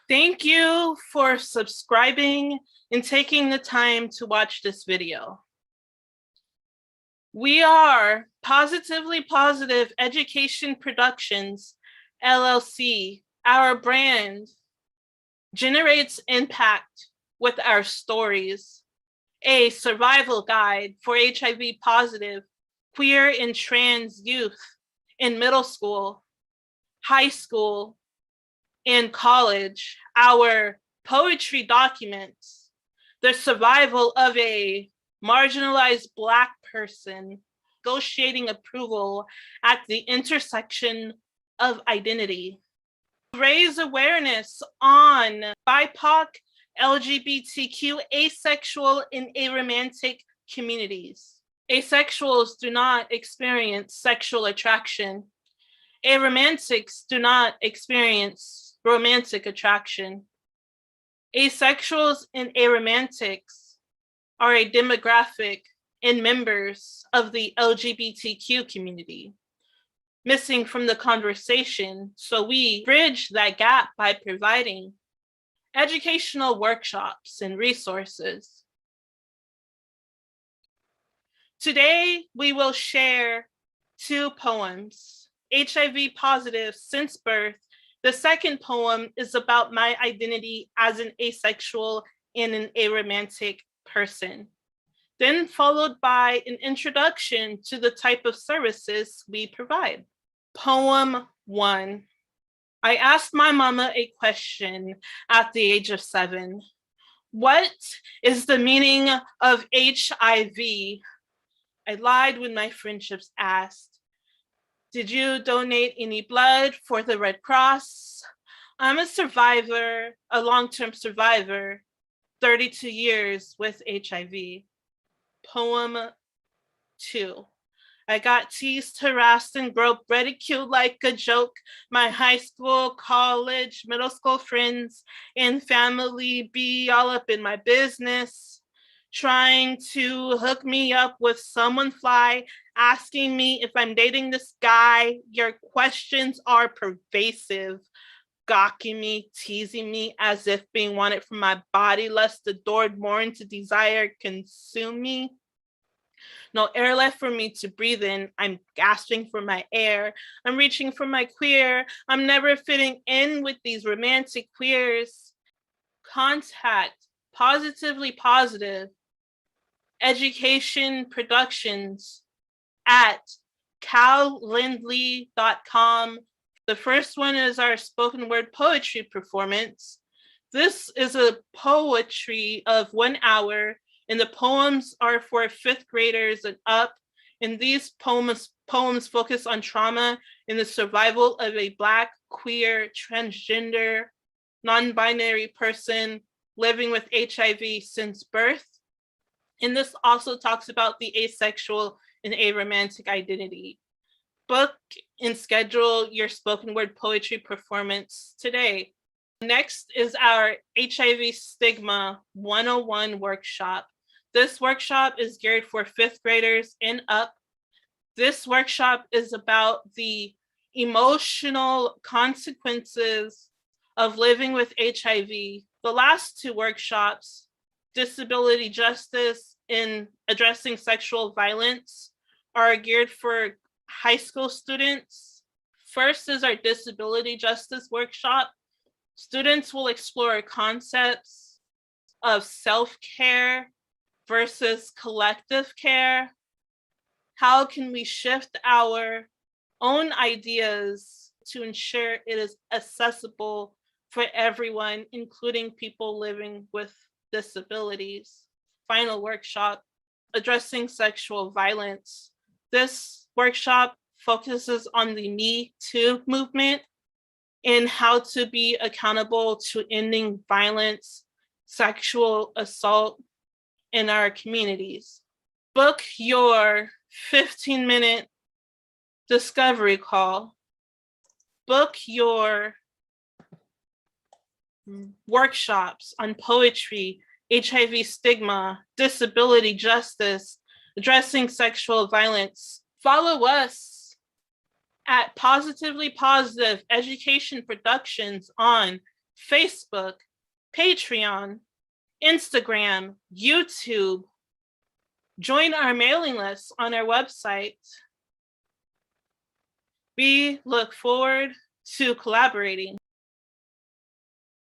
Thank you for subscribing and taking the time to watch this video. We are Positively Positive Education Productions, LLC. Our brand generates impact with our stories, a survival guide for HIV positive, queer and trans youth in middle school, high school, and college. Our poetry documents the survival of a marginalized Black person negotiating approval at the intersection of identity. Raise awareness on BIPOC, LGBTQ, asexual, and aromantic communities. Asexuals do not experience sexual attraction. Aromantics do not experience romantic attraction. Asexuals and aromantics are a demographic and members of the LGBTQ community, missing from the conversation, so we bridge that gap by providing educational workshops and resources. Today, we will share 2 poems, HIV positive since birth. The second poem is about my identity as an asexual and an aromantic person. Then followed by an introduction to the type of services we provide. Poem 1. I asked my mama a question at the age of 7. What is the meaning of HIV? I lied when my friendships asked, did you donate any blood for the Red Cross? I'm a survivor, a long-term survivor, 32 years with HIV. Poem 2. I got teased, harassed, and groped, ridiculed like a joke. My high school, college, middle school friends and family be all up in my business, trying to hook me up with someone fly, asking me if I'm dating this guy. Your questions are pervasive, gawking me, teasing me as if being wanted from my body, lust adored more into desire consume me. No air left for me to breathe in. I'm gasping for my air. I'm reaching for my queer. I'm never fitting in with these romantic queers. Contact Positively Positive Education Productions at calendly.com. The first one is our spoken word poetry performance. This is a poetry of 1 hour, and the poems are for 5th graders and up. And these poems focus on trauma and the survival of a Black, queer, transgender, non-binary person living with HIV since birth. And this also talks about the asexual and aromantic identity. Book and schedule your spoken word poetry performance today. Next is our HIV Stigma 101 workshop. This workshop is geared for 5th graders and up. This workshop is about the emotional consequences of living with HIV. The last 2 workshops, disability justice and addressing sexual violence, are geared for high school students. First is our disability justice workshop. Students will explore concepts of self-care versus collective care. How can we shift our own ideas to ensure it is accessible for everyone, including people living with disabilities? Final workshop, addressing sexual violence. This workshop focuses on the Me Too movement and how to be accountable to ending violence, sexual assault in our communities. Book your 15-minute discovery call. Book your workshops on poetry, HIV stigma, disability justice, addressing sexual violence. Follow us at Positively Positive Education Productions on Facebook, Patreon, Instagram, YouTube. Join our mailing list on our website. We look forward to collaborating.